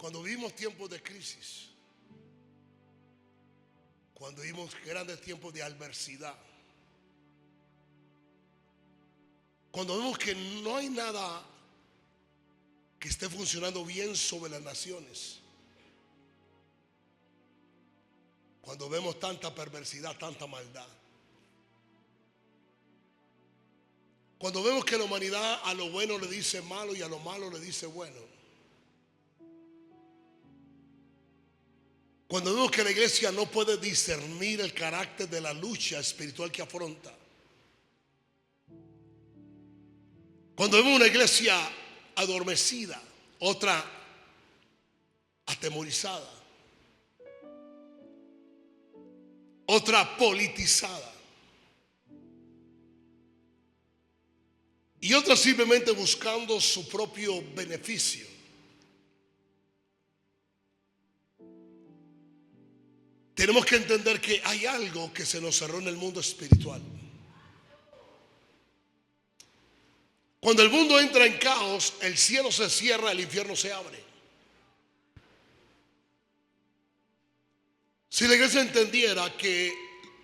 Cuando vivimos tiempos de crisis, cuando vivimos grandes tiempos de adversidad, cuando vemos que no hay nada que esté funcionando bien sobre las naciones, cuando vemos tanta perversidad, tanta maldad, cuando vemos que la humanidad a lo bueno le dice malo y a lo malo le dice bueno, cuando vemos que la iglesia no puede discernir el carácter de la lucha espiritual que afronta, cuando vemos una iglesia adormecida, otra atemorizada, otra politizada y otra simplemente buscando su propio beneficio, tenemos que entender que hay algo que se nos cerró en el mundo espiritual. Cuando el mundo entra en caos, el cielo se cierra, el infierno se abre. Si la iglesia entendiera que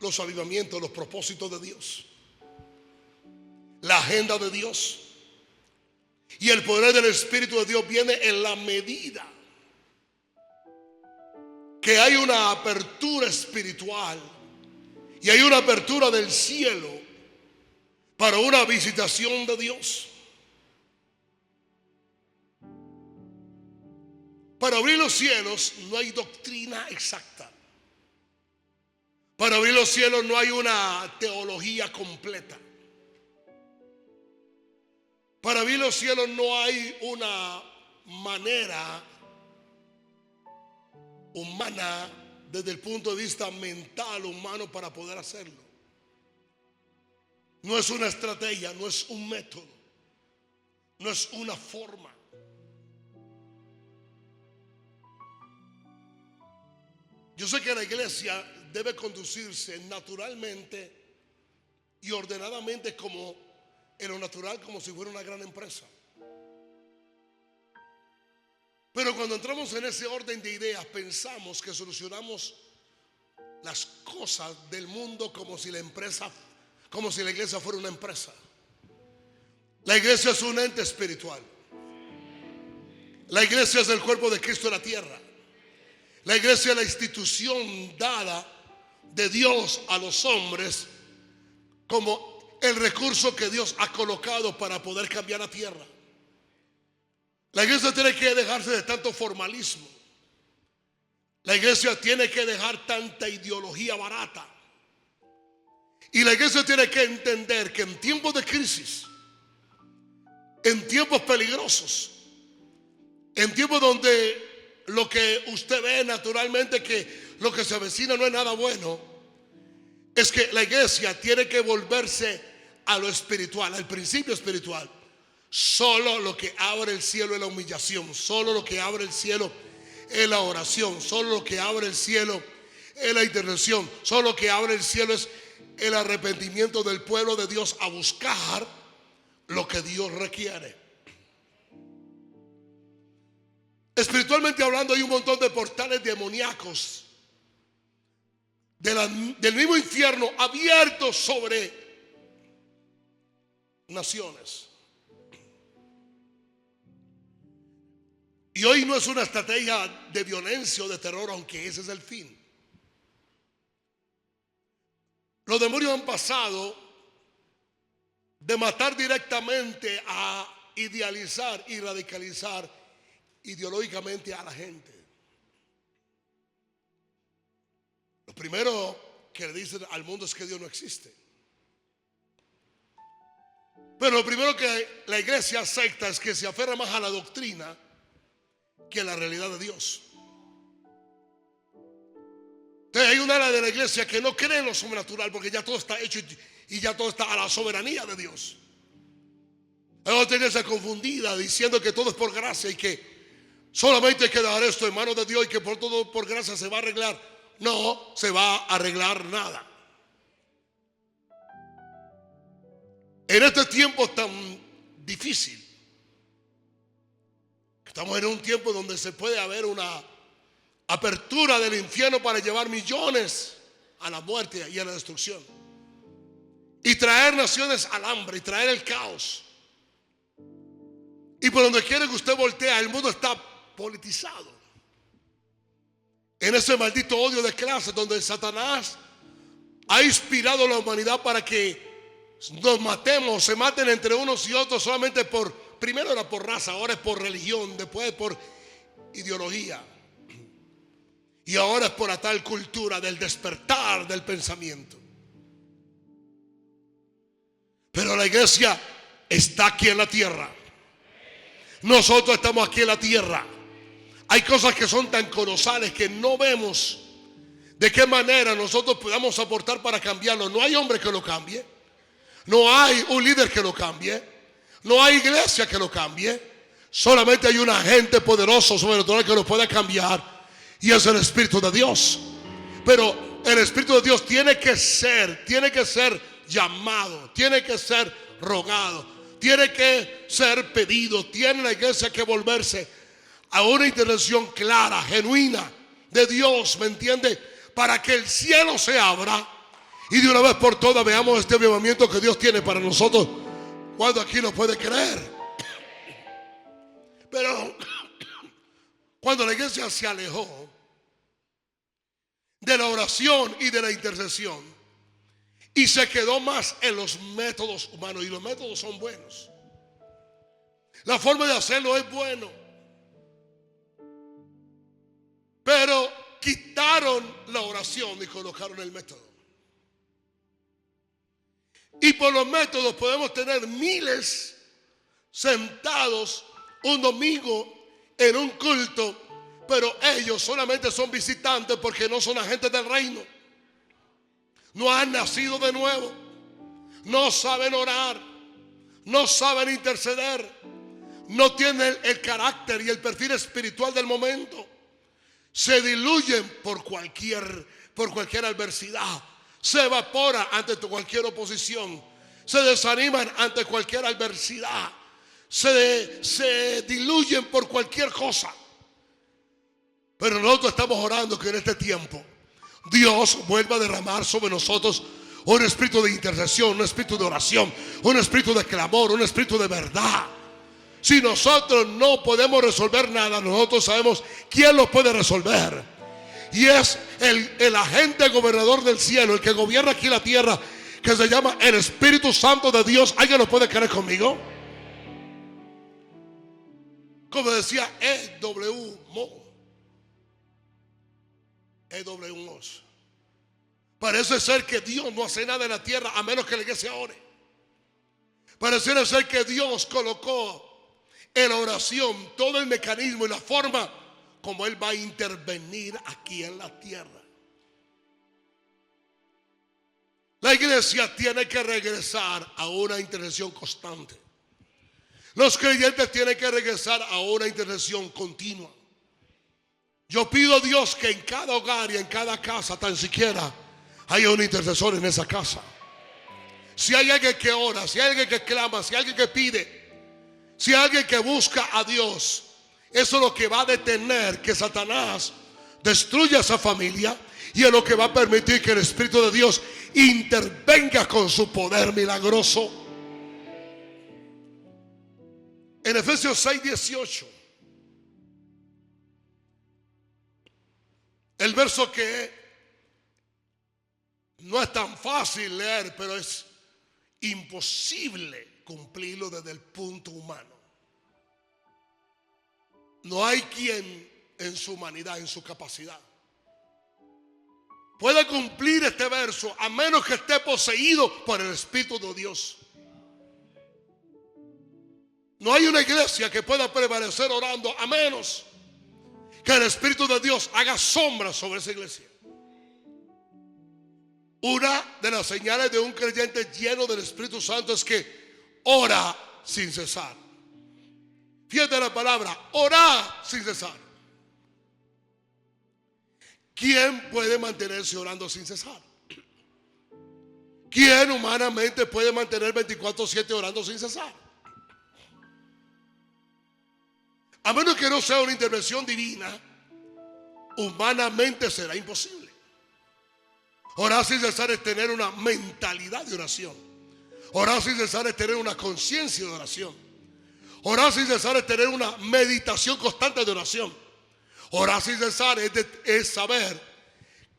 los avivamientos, los propósitos de Dios, la agenda de Dios y el poder del Espíritu de Dios viene en la medida que hay una apertura espiritual y hay una apertura del cielo para una visitación de Dios. Para abrir los cielos no hay doctrina exacta. Para abrir los cielos no hay una teología completa. Para abrir los cielos no hay una manera humana desde el punto de vista mental humano para poder hacerlo. No es una estrategia, no es un método, no es una forma. Yo sé que la iglesia debe conducirse naturalmente y ordenadamente como en lo natural, como si fuera una gran empresa. Pero cuando entramos en ese orden de ideas, pensamos que solucionamos las cosas del mundo como si la iglesia fuera una empresa. La iglesia es un ente espiritual. La iglesia es el cuerpo de Cristo en la tierra. La iglesia es la institución dada de Dios a los hombres como el recurso que Dios ha colocado para poder cambiar la tierra. La iglesia tiene que dejarse de tanto formalismo. La iglesia tiene que dejar tanta ideología barata. Y la iglesia tiene que entender que en tiempos de crisis, en tiempos peligrosos, en tiempos donde lo que usted ve naturalmente, que lo que se avecina no es nada bueno, es que la iglesia tiene que volverse a lo espiritual, al principio espiritual. Solo lo que abre el cielo es la humillación. Solo lo que abre el cielo es la oración. Solo lo que abre el cielo es la intercesión. Solo lo que abre el cielo es el arrepentimiento del pueblo de Dios a buscar lo que Dios requiere. Espiritualmente hablando, hay un montón de portales demoníacos del mismo infierno abiertos sobre naciones. Y hoy no es una estrategia de violencia o de terror, aunque ese es el fin. Los demonios han pasado de matar directamente a idealizar y radicalizar ideológicamente a la gente. Lo primero que le dicen al mundo es que Dios no existe. Pero lo primero que la iglesia acepta es que se aferra más a la doctrina que a la realidad de Dios. Entonces hay una área de la iglesia que no cree en lo sobrenatural porque ya todo está hecho y ya todo está a la soberanía de Dios. Hay otra iglesia confundida diciendo que todo es por gracia y que solamente hay que dejar esto en manos de Dios y que por todo por gracia se va a arreglar. No se va a arreglar nada. En este tiempo tan difícil Estamos en un tiempo donde se puede haber una apertura del infierno para llevar millones a la muerte y a la destrucción, y traer naciones al hambre y traer el caos. Y por donde quiera que usted voltea, el mundo está politizado en ese maldito odio de clases donde Satanás ha inspirado a la humanidad para que nos matemos, se maten entre unos y otros solamente primero era por raza, ahora es por religión, después por ideología, y ahora es por la tal cultura del despertar del pensamiento. Pero la iglesia está aquí en la tierra. Nosotros estamos aquí en la tierra. Hay cosas que son tan colosales que no vemos de qué manera nosotros podamos aportar para cambiarlo. No hay hombre que lo cambie. No hay un líder que lo cambie. No hay iglesia que lo cambie. Solamente hay un agente poderoso sobrenatural que lo pueda cambiar, y es el Espíritu de Dios. Pero el Espíritu de Dios tiene que ser llamado, tiene que ser rogado, tiene que ser pedido. Tiene la iglesia que volverse a una intervención clara, genuina de Dios, ¿me entiende? Para que el cielo se abra y de una vez por todas veamos este avivamiento que Dios tiene para nosotros. ¿Cuándo aquí lo puede creer? Pero cuando la iglesia se alejó de la oración y de la intercesión y se quedó más en los métodos humanos, y los métodos son buenos, la forma de hacerlo es bueno, pero quitaron la oración y colocaron el método. Y por los métodos podemos tener miles sentados un domingo en un culto, pero ellos solamente son visitantes porque no son agentes del reino. No han nacido de nuevo, no saben orar, no saben interceder, no tienen el carácter y el perfil espiritual del momento. Se diluyen por cualquier adversidad, se evapora ante cualquier oposición, se desaniman ante cualquier adversidad, se diluyen por cualquier cosa. Pero nosotros estamos orando que en este tiempo Dios vuelva a derramar sobre nosotros un espíritu de intercesión, un espíritu de oración, un espíritu de clamor, un espíritu de verdad. Si nosotros no podemos resolver nada, nosotros sabemos quién lo puede resolver, y es el agente gobernador del cielo, el que gobierna aquí la tierra, que se llama el Espíritu Santo de Dios. ¿Alguien lo puede creer conmigo? Como decía E.W. Moss, parece ser que Dios no hace nada en la tierra a menos que la iglesia ore. Parece ser que Dios colocó en la oración todo el mecanismo y la forma como Él va a intervenir aquí en la tierra. La iglesia tiene que regresar a una intercesión constante. Los creyentes tienen que regresar a una intercesión continua. Yo pido a Dios que en cada hogar y en cada casa tan siquiera haya un intercesor en esa casa. Si hay alguien que ora, si hay alguien que clama, si hay alguien que pide, si hay alguien que busca a Dios, eso es lo que va a detener que Satanás destruya esa familia, y es lo que va a permitir que el Espíritu de Dios intervenga con su poder milagroso. En Efesios 6:18, el verso que no es tan fácil leer, pero es imposible cumplirlo desde el punto humano. No hay quien en su humanidad, en su capacidad, pueda cumplir este verso a menos que esté poseído por el Espíritu de Dios. No hay una iglesia que pueda prevalecer orando a menos que el Espíritu de Dios haga sombra sobre esa iglesia. Una de las señales de un creyente lleno del Espíritu Santo es que ora sin cesar. Fíjate la palabra, orar sin cesar. ¿Quién puede mantenerse orando sin cesar? ¿Quién humanamente puede mantener 24/7 orando sin cesar? A menos que no sea una intervención divina, humanamente será imposible. Orar sin cesar es tener una mentalidad de oración. Orar sin cesar es tener una conciencia de oración. Orar sin cesar es tener una meditación constante de oración. Orar sin cesar es saber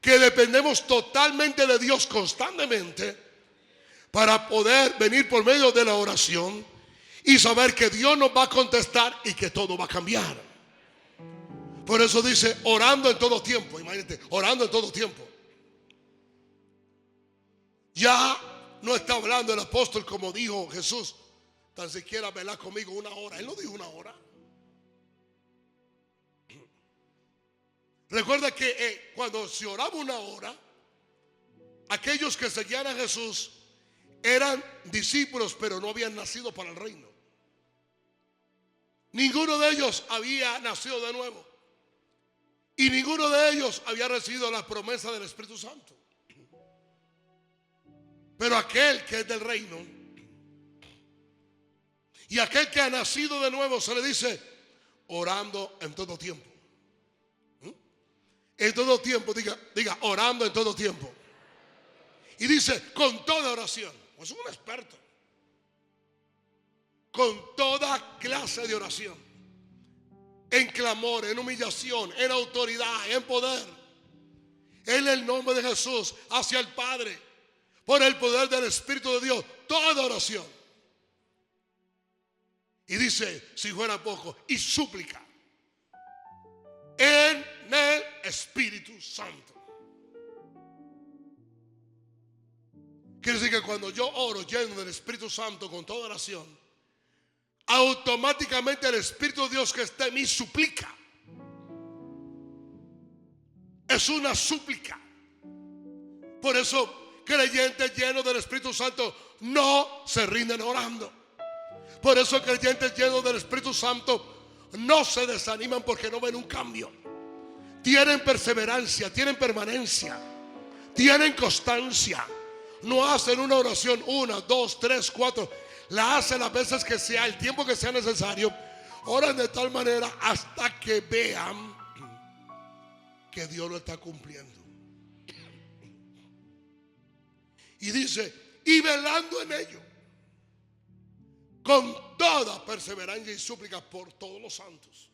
que dependemos totalmente de Dios constantemente para poder venir por medio de la oración y saber que Dios nos va a contestar y que todo va a cambiar. Por eso dice orando en todo tiempo. Imagínate, orando en todo tiempo. Ya no está hablando el apóstol como dijo Jesús, tan siquiera velar conmigo una hora. Él no dijo una hora. Recuerda que cuando se oraba una hora, aquellos que seguían a Jesús eran discípulos, pero no habían nacido para el reino. Ninguno de ellos había nacido de nuevo. Y ninguno de ellos había recibido la promesa del Espíritu Santo. Pero aquel que es del reino y aquel que ha nacido de nuevo se le dice orando en todo tiempo. En todo tiempo, diga orando en todo tiempo. Y dice con toda oración. Pues es un experto. Con toda clase de oración. En clamor, en humillación, en autoridad, en poder. En el nombre de Jesús hacia el Padre. Por el poder del Espíritu de Dios. Toda oración. Y dice, si fuera poco, y súplica. En el Espíritu Santo. Quiere decir que cuando yo oro lleno del Espíritu Santo con toda oración, automáticamente el Espíritu de Dios que está en mí suplica. Es una súplica. Por eso creyentes llenos del Espíritu Santo no se rinden orando. Por eso creyentes llenos del Espíritu Santo no se desaniman porque no ven un cambio. Tienen perseverancia, tienen permanencia, tienen constancia. No hacen una oración 1, 2, 3, 4. La hacen las veces que sea, el tiempo que sea necesario. Oran de tal manera hasta que vean que Dios lo está cumpliendo. Y dice, y velando en ello, con toda perseverancia y súplica por todos los santos.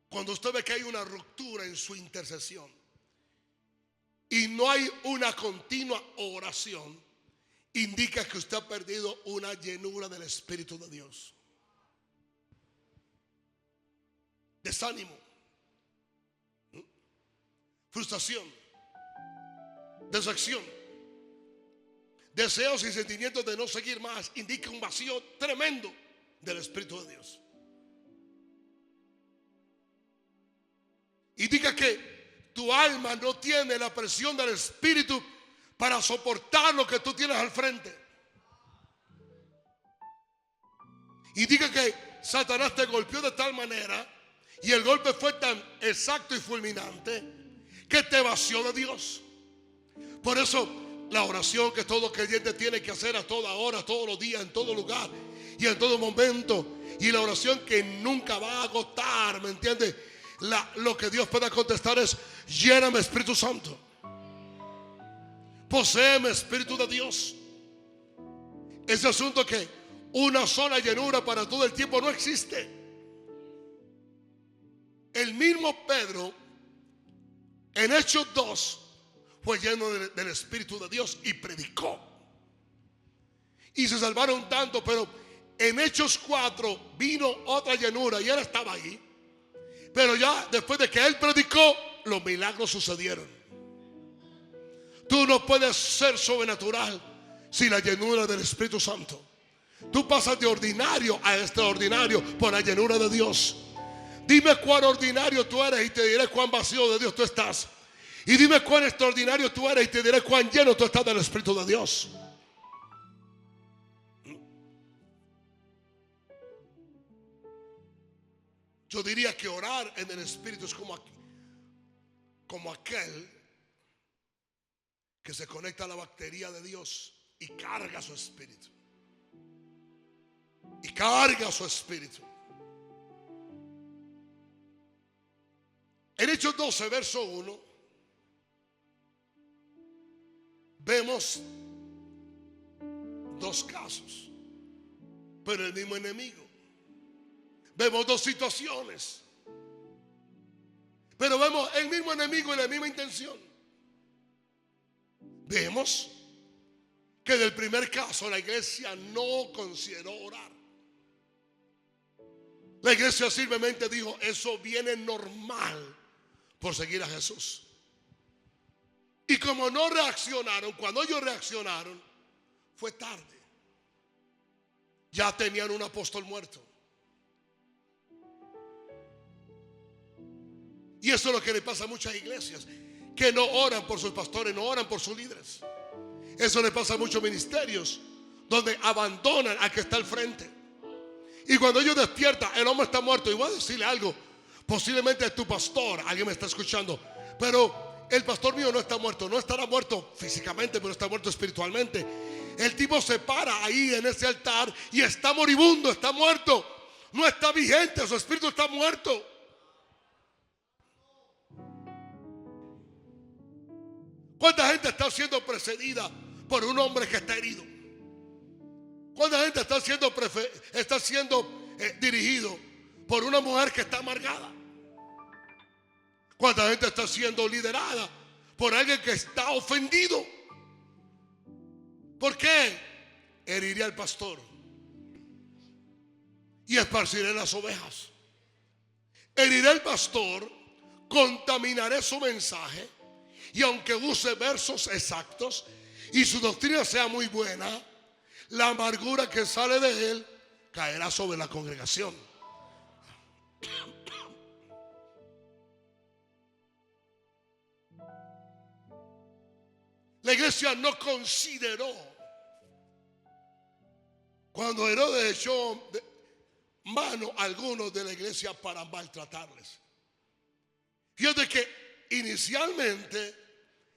Cuando usted ve que hay una ruptura en su intercesión y no hay una continua oración, indica que usted ha perdido una llenura del Espíritu de Dios. Desánimo, frustración, decepción, deseos y sentimientos de no seguir más, indica un vacío tremendo del Espíritu de Dios. Indica que tu alma no tiene la presión del Espíritu para soportar lo que tú tienes al frente. Indica que Satanás te golpeó de tal manera y el golpe fue tan exacto y fulminante que te vació de Dios. Por eso la oración que todo creyente tiene que hacer a toda hora, todos los días, en todo lugar y en todo momento, y la oración que nunca va a agotar, ¿me entiendes? Lo que Dios pueda contestar es: lléname, Espíritu Santo, poséeme, Espíritu de Dios. Ese asunto que una sola llenura para todo el tiempo no existe. El mismo Pedro en Hechos 2 fue lleno del Espíritu de Dios y predicó. Y se salvaron tanto, pero en Hechos 4 vino otra llenura y él estaba ahí. Pero ya después de que él predicó, los milagros sucedieron. Tú no puedes ser sobrenatural sin la llenura del Espíritu Santo. Tú pasas de ordinario a extraordinario por la llenura de Dios. Dime cuán ordinario tú eres y te diré cuán vacío de Dios tú estás. Y dime cuán extraordinario tú eres y te diré cuán lleno tú estás del Espíritu de Dios. Yo diría que orar en el Espíritu es como aquel que se conecta a la batería de Dios y carga su espíritu. Y carga su espíritu. En Hechos 12, verso 1, vemos dos casos, pero el mismo enemigo. Vemos dos situaciones, pero vemos el mismo enemigo y la misma intención. Vemos que del primer caso la iglesia no consideró orar. La iglesia simplemente dijo: eso viene normal por seguir a Jesús. Y como no reaccionaron, cuando ellos reaccionaron, fue tarde. Ya tenían un apóstol muerto. Y eso es lo que le pasa a muchas iglesias, que no oran por sus pastores, no oran por sus líderes. Eso le pasa a muchos ministerios, donde abandonan al que está al frente. Y cuando ellos despiertan, el hombre está muerto. Y voy a decirle algo: posiblemente es tu pastor, alguien me está escuchando, pero el pastor mío no está muerto. No estará muerto físicamente, pero está muerto espiritualmente. El tipo se para ahí en ese altar y está moribundo, está muerto. No está vigente, su espíritu está muerto. ¿Cuánta gente está siendo precedida por un hombre que está herido? ¿Cuánta gente está siendo dirigido por una mujer que está amargada? ¿Cuánta gente está siendo liderada por alguien que está ofendido? ¿Por qué? Heriré al pastor y esparciré las ovejas. Heriré al pastor, contaminaré su mensaje, y aunque use versos exactos y su doctrina sea muy buena, la amargura que sale de él caerá sobre la congregación. La iglesia no consideró, cuando Herodes echó mano a algunos de la iglesia para maltratarles. Fíjate que inicialmente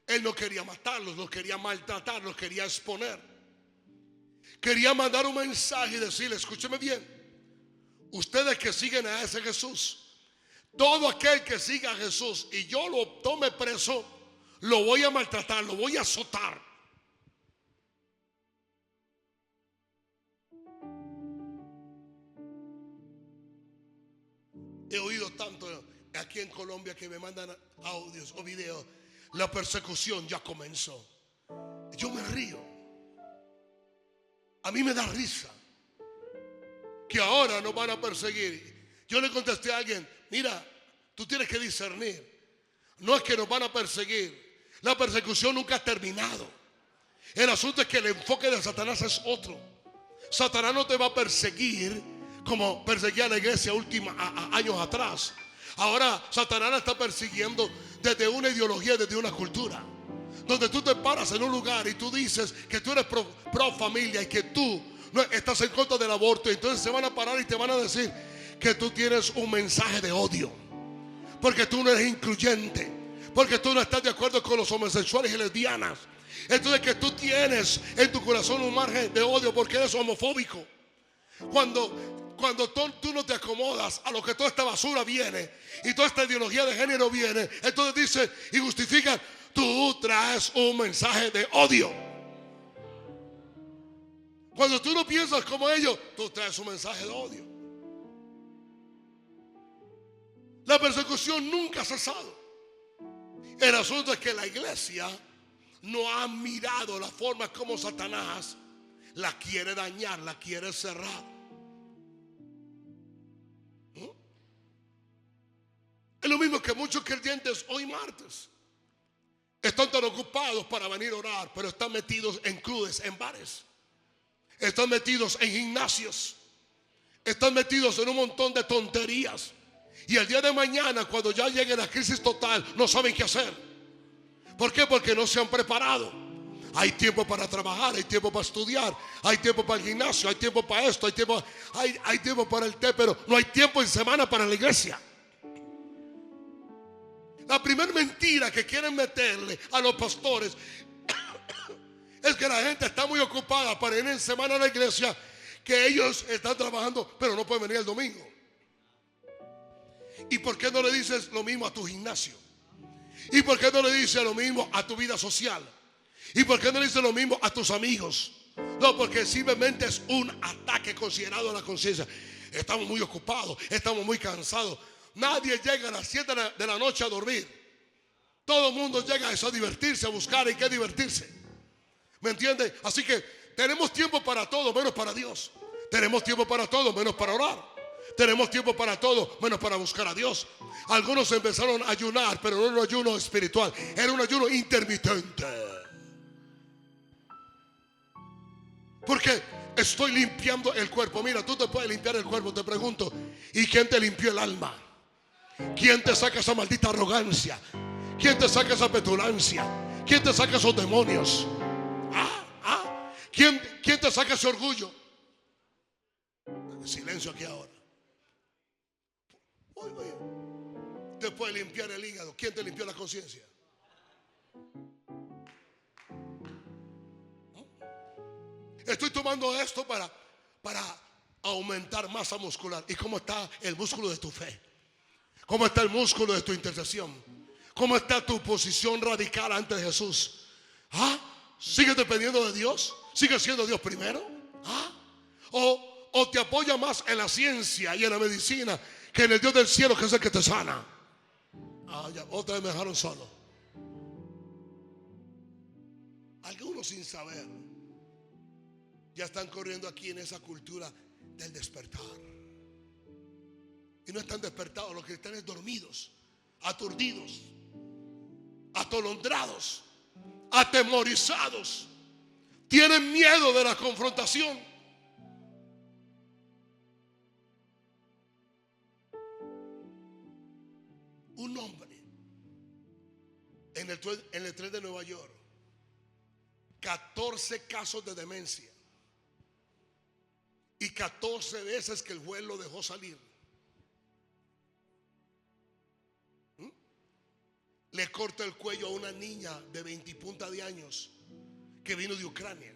él no quería matarlos, los quería maltratar, los quería exponer. Quería mandar un mensaje y decirle: escúcheme bien, ustedes que siguen a ese Jesús, todo aquel que siga a Jesús y yo lo tome preso, lo voy a maltratar, lo voy a azotar. He oído tanto aquí en Colombia que me mandan audios o videos: la persecución ya comenzó. Yo me río. A mí me da risa que ahora nos van a perseguir. Yo le contesté a alguien: mira, tú tienes que discernir. No es que nos van a perseguir. La persecución nunca ha terminado. El asunto es que el enfoque de Satanás es otro. Satanás no te va a perseguir como perseguía a la iglesia años atrás. Ahora Satanás la está persiguiendo desde una ideología, desde una cultura, donde tú te paras en un lugar y tú dices que tú eres pro familia y que tú no estás en contra del aborto. Entonces se van a parar y te van a decir que tú tienes un mensaje de odio, porque tú no eres incluyente, porque tú no estás de acuerdo con los homosexuales y lesbianas. Entonces que tú tienes en tu corazón un margen de odio porque eres homofóbico. Cuando tú no te acomodas a lo que toda esta basura viene y toda esta ideología de género viene, entonces dicen y justifican: tú traes un mensaje de odio. Cuando tú no piensas como ellos, tú traes un mensaje de odio. La persecución nunca ha cesado. El asunto es que la iglesia no ha mirado la forma como Satanás la quiere dañar, la quiere cerrar. Es lo mismo que muchos creyentes hoy martes están tan ocupados para venir a orar, pero están metidos en clubes, en bares, están metidos en gimnasios, están metidos en un montón de tonterías. Y el día de mañana, cuando ya llegue la crisis total, no saben qué hacer. ¿Por qué? Porque no se han preparado. Hay tiempo para trabajar, hay tiempo para estudiar, hay tiempo para el gimnasio, hay tiempo para esto, hay tiempo para el té, pero no hay tiempo en semana para la iglesia. La primera mentira que quieren meterle a los pastores es que la gente está muy ocupada para ir en semana a la iglesia, que ellos están trabajando pero no pueden venir el domingo. ¿Y por qué no le dices lo mismo a tu gimnasio? ¿Y por qué no le dices lo mismo a tu vida social? ¿Y por qué no le dices lo mismo a tus amigos? No, porque simplemente es un ataque considerado a la conciencia. Estamos muy ocupados, estamos muy cansados. Nadie llega a las 7 de la noche a dormir. Todo el mundo llega a eso, a divertirse, a buscar en qué divertirse. ¿Me entiendes? Así que tenemos tiempo para todo menos para Dios. Tenemos tiempo para todo menos para orar. Tenemos tiempo para todo menos para buscar a Dios. Algunos empezaron a ayunar, pero no era un ayuno espiritual, era un ayuno intermitente. Porque estoy limpiando el cuerpo. Mira, tú te puedes limpiar el cuerpo. Te pregunto, ¿y quién te limpió el alma? ¿Quién te saca esa maldita arrogancia? ¿Quién te saca esa petulancia? ¿Quién te saca esos demonios? ¿Quién te saca ese orgullo? Silencio aquí ahora. Oye, te puede limpiar el hígado. ¿Quién te limpió la conciencia? Estoy tomando esto para aumentar masa muscular. ¿Y cómo está el músculo de tu fe? ¿Cómo está el músculo de tu intercesión? ¿Cómo está tu posición radical ante Jesús? ¿Sigues dependiendo de Dios? ¿Sigues siendo Dios primero? ¿O te apoya más en la ciencia y en la medicina que en el Dios del cielo, que es el que te sana? Ya, otra vez me dejaron solo. Algunos sin saber ya están corriendo aquí en esa cultura del despertar. Y no están despertados, los que están es dormidos, aturdidos, atolondrados, atemorizados. Tienen miedo de la confrontación. Un hombre en el tren de Nueva York, 14 casos de demencia y 14 veces que el juez lo dejó salir. Le corta el cuello a una niña de 20 y punta de años que vino de Ucrania.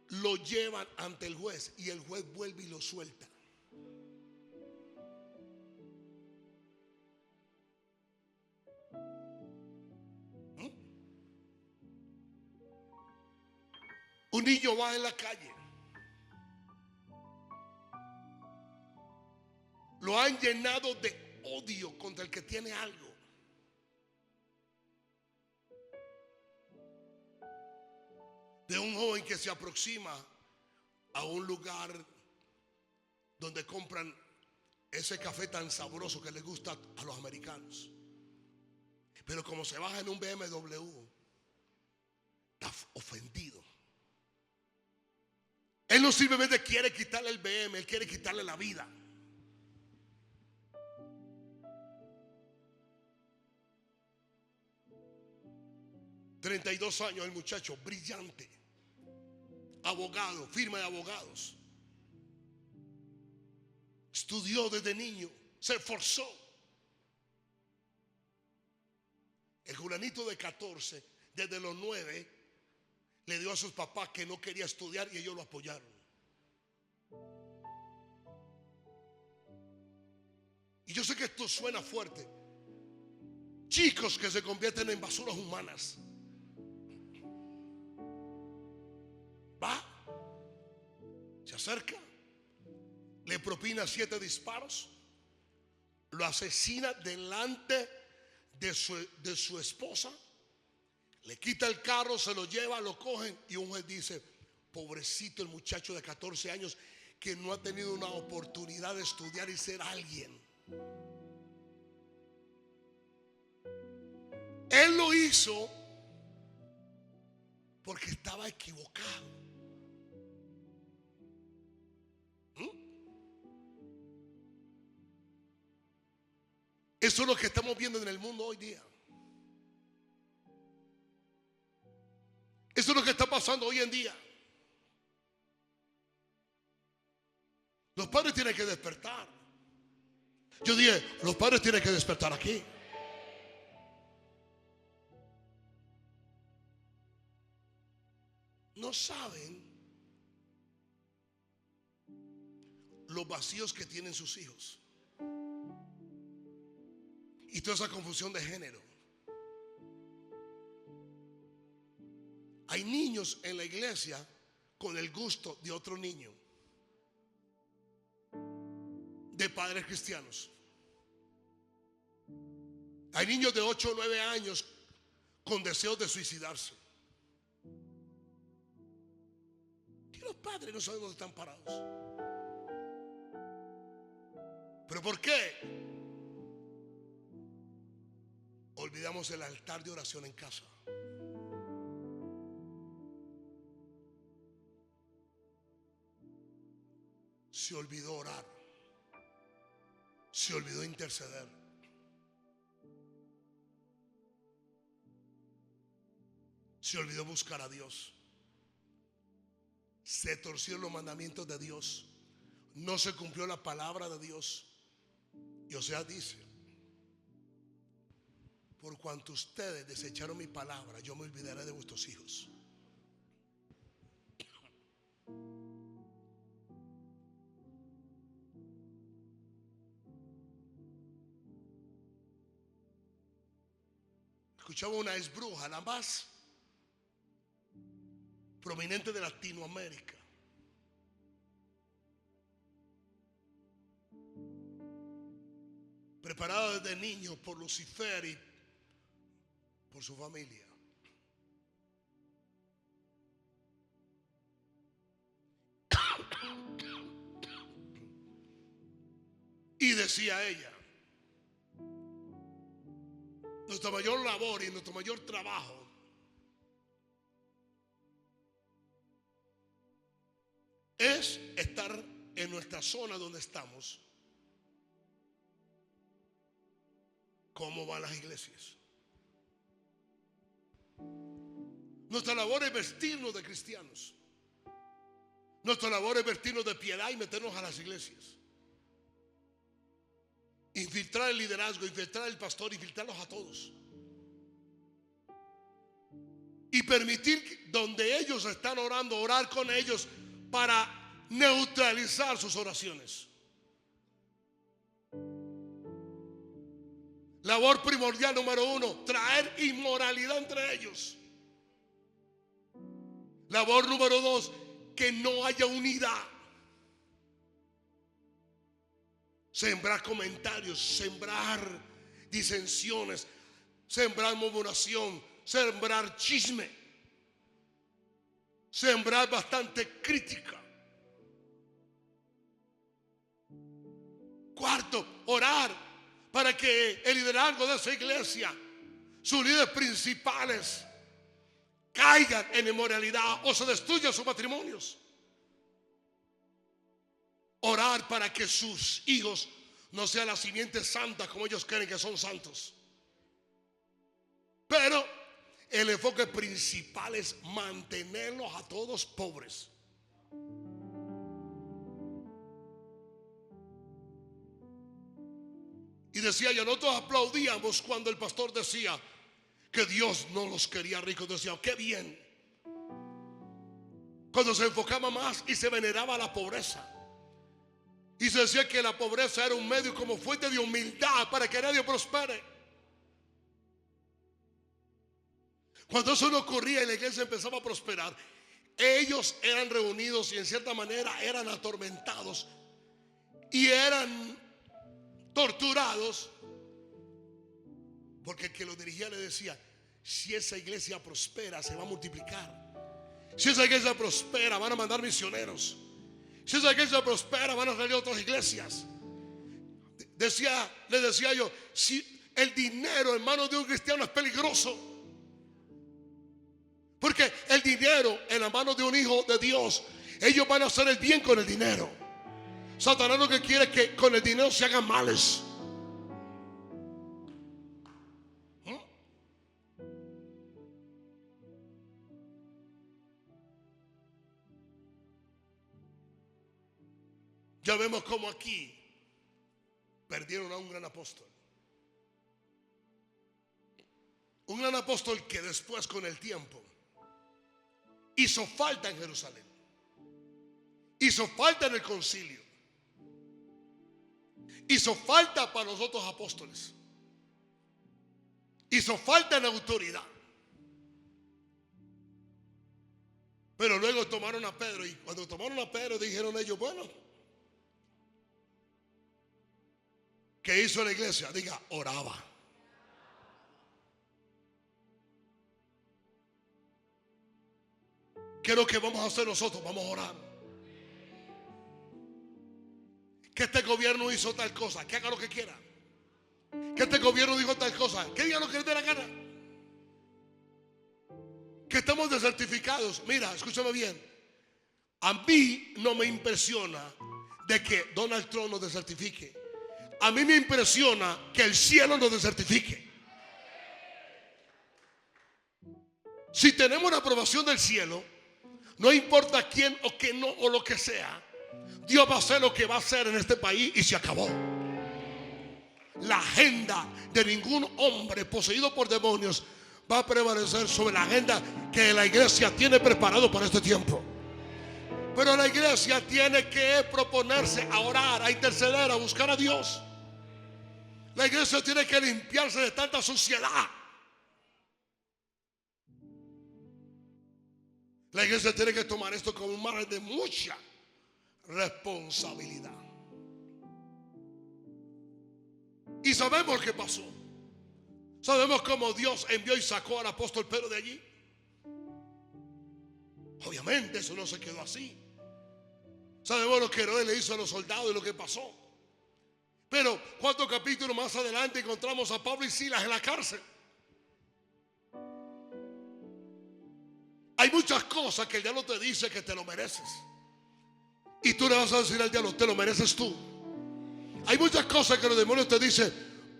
Lo llevan ante el juez y el juez vuelve y lo suelta. Un niño va en la calle. Lo han llenado de odio contra el que tiene algo. De un joven que se aproxima a un lugar donde compran ese café tan sabroso que le gusta a los americanos. Pero como se baja en un BMW, está ofendido. Él no simplemente quiere quitarle el BM, él quiere quitarle la vida. $32 el muchacho, brillante, abogado, firma de abogados. Estudió desde niño, se esforzó. El juranito de 14, desde los 9, le dio a sus papás que no quería estudiar y ellos lo apoyaron. Y yo sé que esto suena fuerte. Chicos que se convierten en basuras humanas. Va, se acerca, le propina 7 disparos, lo asesina delante de su esposa, le quita el carro, se lo lleva, lo cogen y un juez dice: pobrecito el muchacho de 14 años que no ha tenido una oportunidad de estudiar y ser alguien. Él lo hizo porque estaba equivocado. Eso es lo que estamos viendo en el mundo hoy día. Eso es lo que está pasando hoy en día. Los padres tienen que despertar. Yo dije, los padres tienen que despertar aquí. No saben los vacíos que tienen sus hijos. y toda esa confusión de género. Hay niños en la iglesia con el gusto de otro niño, de padres cristianos. Hay niños de 8 o 9 años con deseos de suicidarse. Y los padres no saben dónde están parados. ¿Pero por qué? Olvidamos el altar de oración en casa. Se olvidó orar. Se olvidó interceder. Se olvidó buscar a Dios. Se torcieron los mandamientos de Dios. No se cumplió la palabra de Dios. Y Oseas dice: por cuanto ustedes desecharon mi palabra, yo me olvidaré de vuestros hijos. Escuchaba una ex bruja, la más prominente de Latinoamérica. Preparada desde niño por Lucifer y por su familia. Y decía ella: nuestra mayor labor y nuestro mayor trabajo es estar en nuestra zona donde estamos. ¿Cómo van las iglesias? Nuestra labor es vestirnos de cristianos. Nuestra labor es vestirnos de piedad y meternos a las iglesias. Infiltrar el liderazgo, infiltrar el pastor, infiltrarlos a todos. Y permitir donde ellos están orando, orar con ellos para neutralizar sus oraciones. Labor primordial número 1, traer inmoralidad entre ellos. Labor número 2, que no haya unidad. Sembrar comentarios, sembrar disensiones, sembrar murmuración, sembrar chisme, sembrar bastante crítica. Cuarto, orar para que el liderazgo de esa iglesia, sus líderes principales, caigan en inmoralidad o se destruyan sus matrimonios. Orar para que sus hijos no sean la simiente santa como ellos creen que son santos. Pero el enfoque principal es mantenerlos a todos pobres. Y decía yo, nosotros aplaudíamos cuando el pastor decía que Dios no los quería ricos. Decía, qué bien. Cuando se enfocaba más y se veneraba la pobreza. Y se decía que la pobreza era un medio como fuente de humildad para que nadie prospere. Cuando eso no ocurría y la iglesia empezaba a prosperar, ellos eran reunidos y en cierta manera eran atormentados y eran torturados, porque el que lo dirigía le decía: si esa iglesia prospera, se va a multiplicar. Si esa iglesia prospera, van a mandar misioneros. Si esa iglesia prospera, van a salir otras iglesias. Le decía yo, si el dinero en manos de un cristiano es peligroso, porque el dinero en las manos de un hijo de Dios, ellos van a hacer el bien con el dinero. Satanás lo que quiere es que con el dinero se hagan males. Ya vemos cómo aquí perdieron a un gran apóstol. Un gran apóstol que después, con el tiempo, hizo falta en Jerusalén. Hizo falta en el concilio. Hizo falta para los otros apóstoles. Hizo falta en autoridad. Pero luego tomaron a Pedro, y cuando tomaron a Pedro dijeron ellos, bueno, ¿qué hizo la iglesia? Diga, oraba. ¿Qué es lo que vamos a hacer nosotros? Vamos a orar. Que este gobierno hizo tal cosa, que haga lo que quiera. Que este gobierno dijo tal cosa, que diga lo que le dé la gana. Que estamos desertificados. Mira, escúchame bien. A mí no me impresiona de que Donald Trump nos desertifique. A mí me impresiona que el cielo nos desertifique. Si tenemos la aprobación del cielo, no importa quién o qué no o lo que sea, Dios va a hacer lo que va a hacer en este país y se acabó. La agenda de ningún hombre poseído por demonios va a prevalecer sobre la agenda que la iglesia tiene preparado para este tiempo. Pero la iglesia tiene que proponerse a orar, a interceder, a buscar a Dios. La iglesia tiene que limpiarse de tanta suciedad. La iglesia tiene que tomar esto como un mar de mucha responsabilidad. Y sabemos qué pasó. Sabemos cómo Dios envió y sacó al apóstol Pedro de allí. Obviamente eso no se quedó así. Sabemos lo que Herodes le hizo a los soldados y lo que pasó. Pero 4 capítulos más adelante encontramos a Pablo y Silas en la cárcel. Hay muchas cosas que el diablo te dice que te lo mereces. Y tú le vas a decir al diablo, te lo mereces tú. Hay muchas cosas que los demonios te dicen,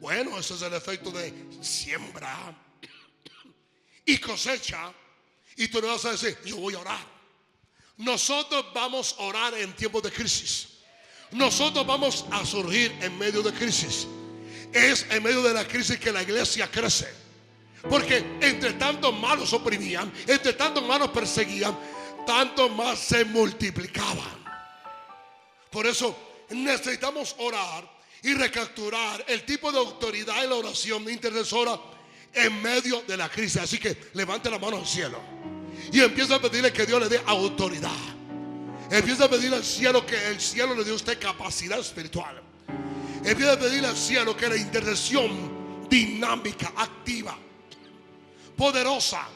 bueno, ese es el efecto de siembra y cosecha. Y tú le vas a decir, yo voy a orar. Nosotros vamos a orar en tiempos de crisis. Nosotros vamos a surgir en medio de crisis. Es en medio de la crisis que la iglesia crece. Porque entre tantos malos oprimían, entre tantos malos perseguían, tanto más se multiplicaban. Por eso necesitamos orar y recapturar el tipo de autoridad en la oración intercesora en medio de la crisis. Así que levante la mano al cielo y empieza a pedirle que Dios le dé autoridad. Empieza a pedirle al cielo que el cielo le dé a usted capacidad espiritual. Empieza a pedirle al cielo que la intercesión dinámica, activa, poderosa,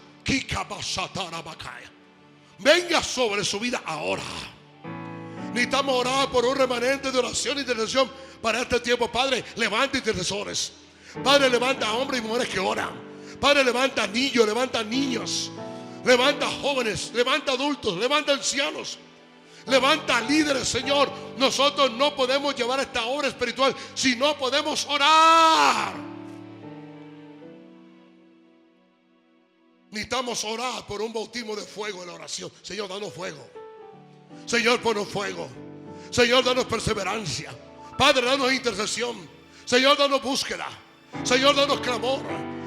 venga sobre su vida ahora. Necesitamos orar por un remanente de oración e intercesión para este tiempo. Padre, levanta intercesores. Padre, levanta hombres y mujeres que oran. Padre, levanta niños, levanta niños. Levanta jóvenes, levanta adultos, levanta ancianos. Levanta líderes, Señor. Nosotros no podemos llevar esta obra espiritual si no podemos orar. Necesitamos orar por un bautismo de fuego en la oración. Señor, danos fuego. Señor, ponnos fuego. Señor, danos perseverancia. Padre, danos intercesión. Señor, danos búsqueda. Señor, danos clamor.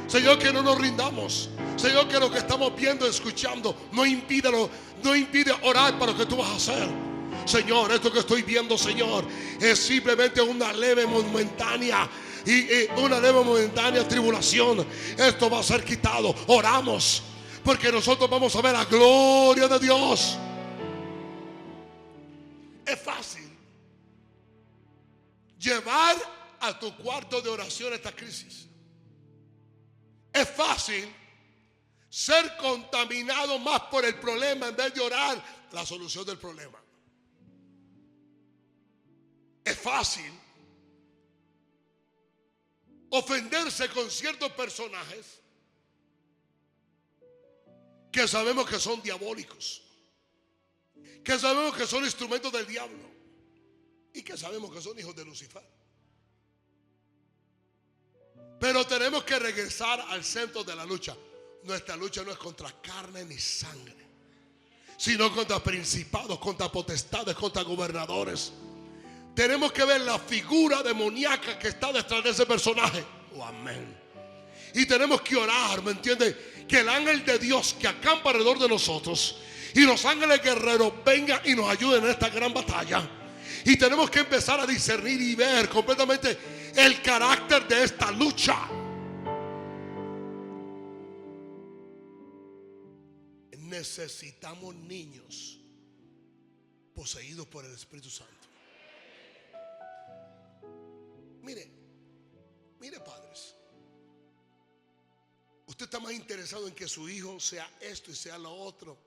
Señor, que no nos rindamos. Señor, que lo que estamos viendo y escuchando no impide orar para lo que tú vas a hacer. Señor, esto que estoy viendo, Señor, es simplemente una leve momentánea tribulación. Esto va a ser quitado. Oramos porque nosotros vamos a ver la gloria de Dios. Es fácil llevar a tu cuarto de oración esta crisis. Es fácil ser contaminado más por el problema en vez de orar la solución del problema. Es fácil ofenderse con ciertos personajes que sabemos que son diabólicos, que sabemos que son instrumentos del diablo y que sabemos que son hijos de Lucifer. Pero tenemos que regresar al centro de la lucha. Nuestra lucha no es contra carne ni sangre, sino contra principados, contra potestades, contra gobernadores. Tenemos que ver la figura demoníaca que está detrás de ese personaje. Oh, amén. Y tenemos que orar, ¿me entiende? Que el ángel de Dios que acampa alrededor de nosotros y los ángeles guerreros vengan y nos ayuden en esta gran batalla. Y tenemos que empezar a discernir y ver completamente el carácter de esta lucha. necesitamos niños poseídos por el Espíritu Santo. Mire, padres, usted está más interesado en que su hijo sea esto y sea lo otro,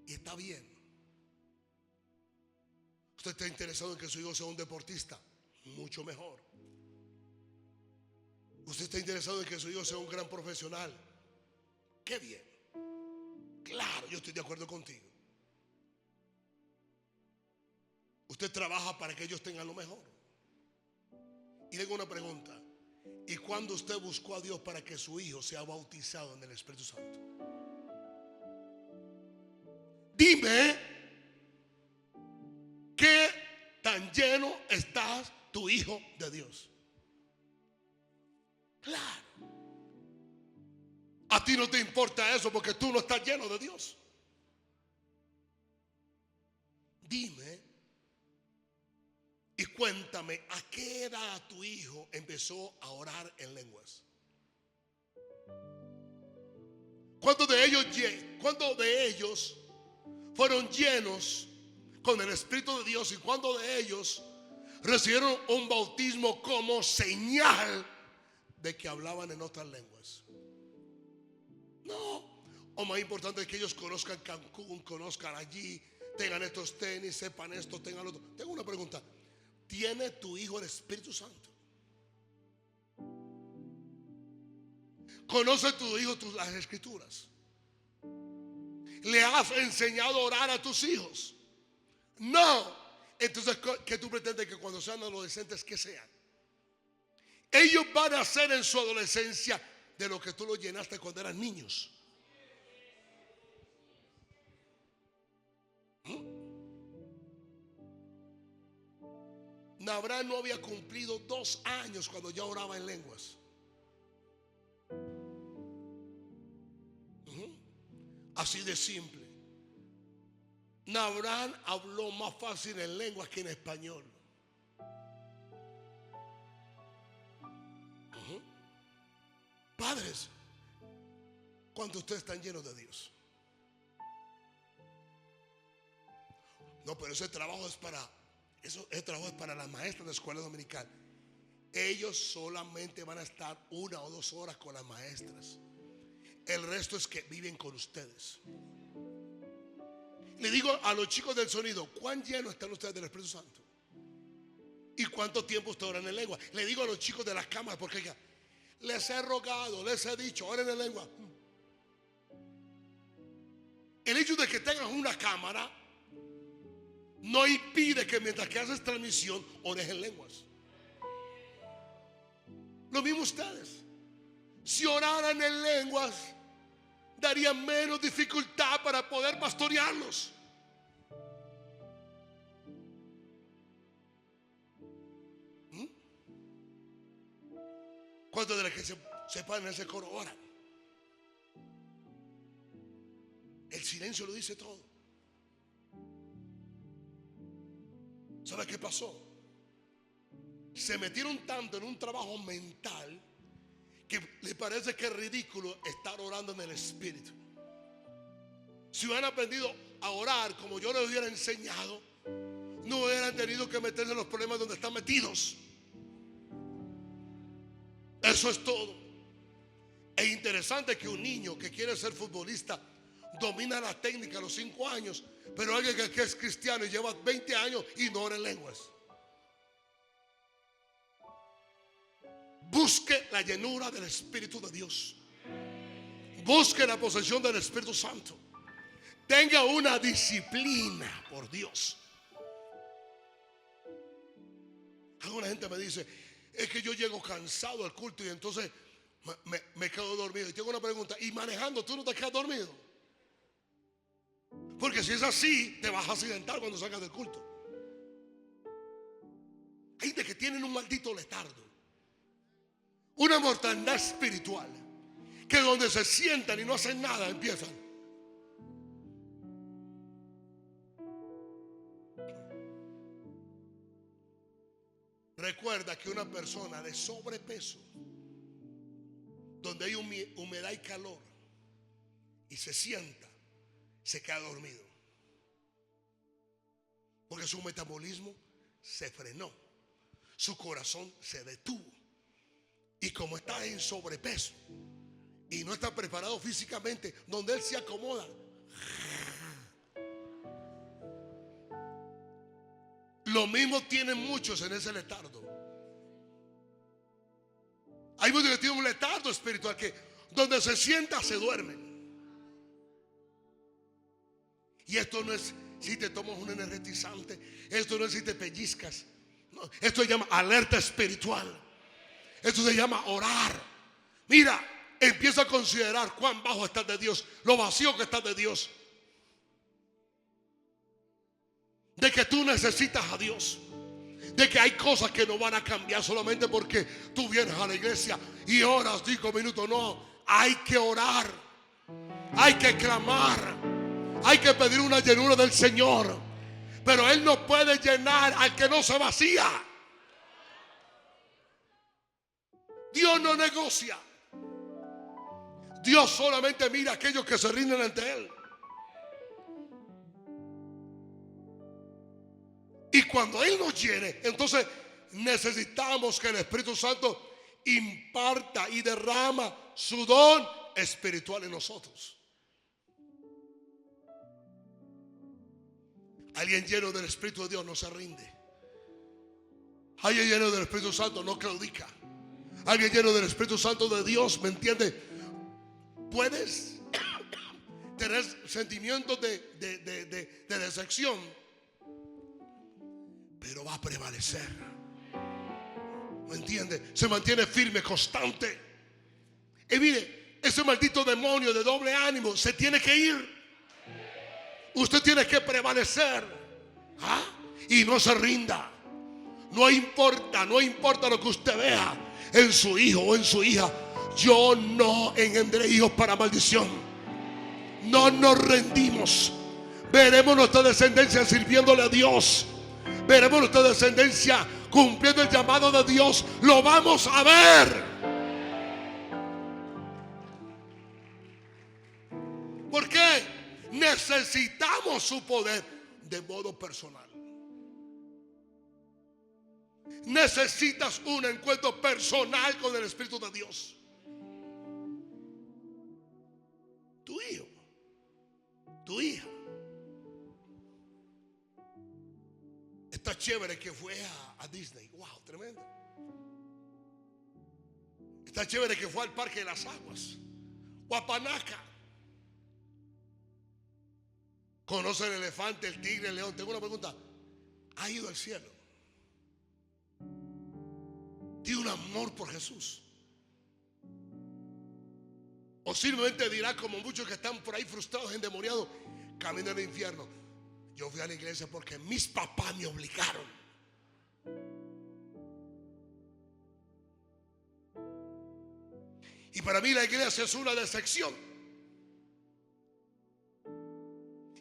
y está bien. Usted está interesado en que su hijo sea un deportista, mucho mejor. Usted está interesado en que su hijo sea un gran profesional, qué bien. Claro, yo estoy de acuerdo contigo. Usted trabaja para que ellos tengan lo mejor. Y le hago una pregunta: ¿y cuándo usted buscó a Dios para que su hijo sea bautizado en el Espíritu Santo? Dime, ¿qué tan lleno estás tu hijo de Dios? Claro. A ti no te importa eso porque tú no estás lleno de Dios. Dime y cuéntame, ¿a qué edad tu hijo empezó a orar en lenguas? ¿Cuántos de ellos fueron llenos con el Espíritu de Dios? ¿Y cuántos de ellos recibieron un bautismo como señal de que hablaban en otras lenguas? No. O más importante es que ellos conozcan Cancún, conozcan allí, tengan estos tenis, sepan esto, tengan lo otro. Tengo una pregunta: ¿tiene tu hijo el Espíritu Santo? ¿Conoce tu hijo las Escrituras? ¿Le has enseñado a orar a tus hijos? No. Entonces, ¿qué tú pretendes que cuando sean adolescentes que sean? Ellos van a ser en su adolescencia de lo que tú los llenaste cuando eran niños. Abraham no había cumplido 2 años cuando ya oraba en lenguas. Así de simple. Abraham habló más fácil en lenguas que en español. Padres, ¿cuántos de ustedes están llenos de Dios? No, pero ese trabajo es para las maestras de escuela dominical. Ellos solamente van a estar 1 o 2 horas con las maestras. El resto es que viven con ustedes. Le digo a los chicos del sonido: ¿cuán llenos están ustedes del Espíritu Santo? ¿Y cuánto tiempo ustedes oran en lengua? Le digo a los chicos de las cámaras, porque ya les he rogado, les he dicho, oren en lengua. El hecho de que tengas una cámara no impide que mientras que haces transmisión ores en lenguas. Lo mismo ustedes. Si oraran en lenguas, darían menos dificultad para poder pastorearlos. ¿Cuántos de los que se paran en ese coro oran? El silencio lo dice todo. ¿Sabe qué pasó? Se metieron tanto en un trabajo mental que le parece que es ridículo estar orando en el Espíritu. Si hubieran aprendido a orar como yo les hubiera enseñado, no hubieran tenido que meterse en los problemas donde están metidos. Eso es todo. Es interesante que un niño que quiere ser futbolista domina la técnica a los 5 años, pero alguien que es cristiano y lleva 20 años y no ora en lenguas. Busque la llenura del Espíritu de Dios. Busque la posesión del Espíritu Santo. Tenga una disciplina por Dios. Alguna gente me dice: es que yo llego cansado al culto y entonces me quedo dormido. Y tengo una pregunta: ¿y manejando tú no te quedas dormido? Porque si es así, te vas a accidentar cuando salgas del culto. Hay gente que tienen un maldito letargo, una mortandad espiritual, que donde se sientan y no hacen nada empiezan. Recuerda que una persona de sobrepeso, donde hay humedad y calor, y se sienta, se queda dormido. Porque su metabolismo se frenó. Su corazón se detuvo. Y como está en sobrepeso y no está preparado físicamente, donde él se acomoda, lo mismo tienen muchos en ese letardo. Hay muchos que tienen un letardo espiritual que donde se sienta se duermen. Y esto no es si te tomas un energetizante, esto no es si te pellizcas, no, esto se llama alerta espiritual. Esto se llama orar. Mira, empieza a considerar cuán bajo estás de Dios, lo vacío que estás de Dios, de que tú necesitas a Dios, de que hay cosas que no van a cambiar solamente porque tú vienes a la iglesia y oras 5 minutos. No, hay que orar, hay que clamar, hay que pedir una llenura del Señor. Pero Él no puede llenar al que no se vacía. Dios no negocia. Dios solamente mira a aquellos que se rinden ante Él. Y cuando Él nos llene, entonces necesitamos que el Espíritu Santo imparta y derrama su don espiritual en nosotros. Alguien lleno del Espíritu de Dios no se rinde. Alguien lleno del Espíritu Santo no claudica. Alguien lleno del Espíritu Santo de Dios, ¿me entiende? Puedes tener sentimientos de decepción, pero va a prevalecer. ¿Me entiende? Se mantiene firme, constante. Y mire, ese maldito demonio de doble ánimo se tiene que ir. Usted tiene que prevalecer. ¿Ah? Y no se rinda. No importa lo que usted vea en su hijo o en su hija. Yo no engendré hijos para maldición. No nos rendimos. Veremos nuestra descendencia sirviéndole a Dios. Veremos nuestra descendencia cumpliendo el llamado de Dios. Lo vamos a ver. ¿Por qué? Necesitamos su poder de modo personal. Necesitas un encuentro personal con el Espíritu de Dios. Tu hijo, tu hija, está chévere que fue a Disney. Wow, tremendo. Está chévere que fue al Parque de las Aguas o a Panaca. Conoce el elefante, el tigre, el león. Tengo una pregunta. ¿Ha ido al cielo? Tiene un amor por Jesús. O simplemente dirá, como muchos que están por ahí frustrados, endemoniados, camino al infierno. Yo fui a la iglesia porque mis papás me obligaron. Y para mí la iglesia es una decepción.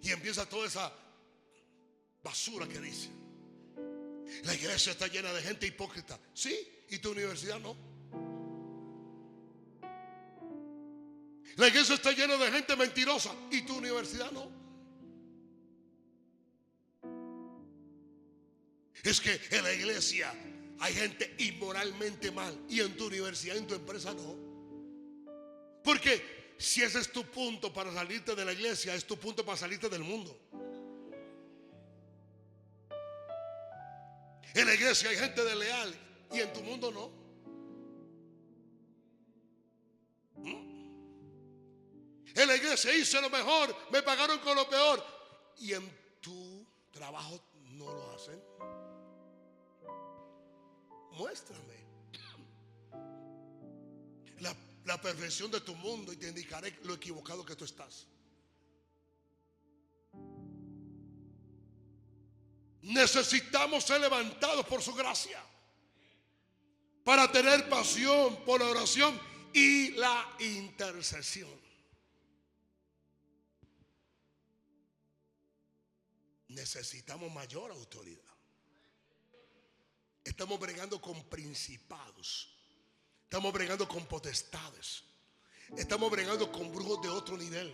Y empieza toda esa basura que dice. La iglesia está llena de gente hipócrita. Sí, y tu universidad no. La iglesia está llena de gente mentirosa y tu universidad no. Es que en la iglesia hay gente inmoralmente mal y en tu universidad, en tu empresa no. Porque si ese es tu punto para salirte de la iglesia, es tu punto para salirte del mundo. En la iglesia hay gente desleal y en tu mundo no. En la iglesia hice lo mejor, me pagaron con lo peor. Y en tu trabajo no lo hacen. Muéstrame la perfección de tu mundo y te indicaré lo equivocado que tú estás. Necesitamos ser levantados por su gracia para tener pasión por la oración y la intercesión. Necesitamos mayor autoridad. Estamos bregando con principados. Estamos bregando con potestades. Estamos bregando con brujos de otro nivel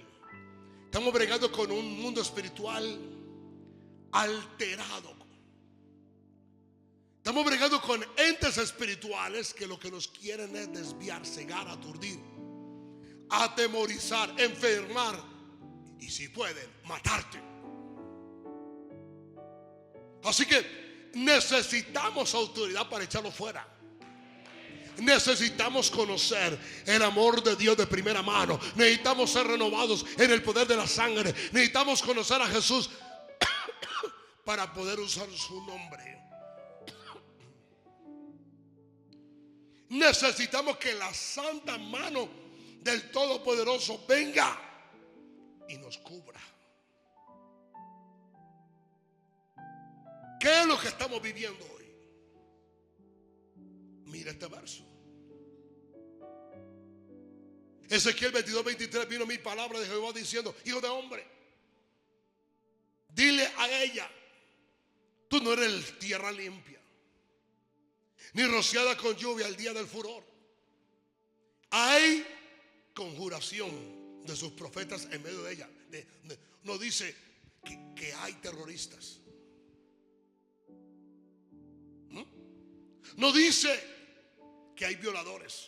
Estamos bregando con un mundo espiritual alterado. Estamos bregando con entes espirituales que lo que nos quieren es desviar, cegar, aturdir, atemorizar, enfermar y, si pueden, matarte. Así que necesitamos autoridad para echarlo fuera. Necesitamos conocer el amor de Dios de primera mano. Necesitamos ser renovados en el poder de la sangre. Necesitamos conocer a Jesús para poder usar su nombre. Necesitamos que la santa mano del Todopoderoso venga y nos cubra. ¿Qué es lo que estamos viviendo hoy? Mira este verso. Ezequiel 22:23, vino mi palabra de Jehová diciendo: hijo de hombre, dile a ella, tú no eres tierra limpia, ni rociada con lluvia el día del furor. Hay conjuración de sus profetas en medio de ella. No dice que hay terroristas. No dice que hay violadores.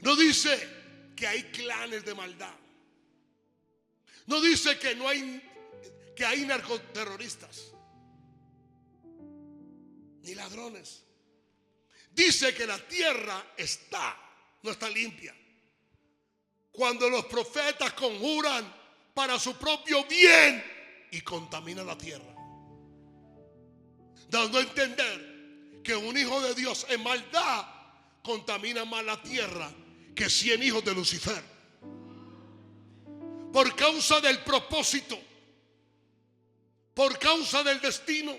No dice que hay clanes de maldad. No dice que no hay, que hay narcoterroristas ni ladrones. Dice que la tierra no está limpia. Cuando los profetas conjuran para su propio bien y contaminan la tierra, dando a entender que un hijo de Dios en maldad contamina más la tierra que 100 hijos de Lucifer. Por causa del propósito, por causa del destino.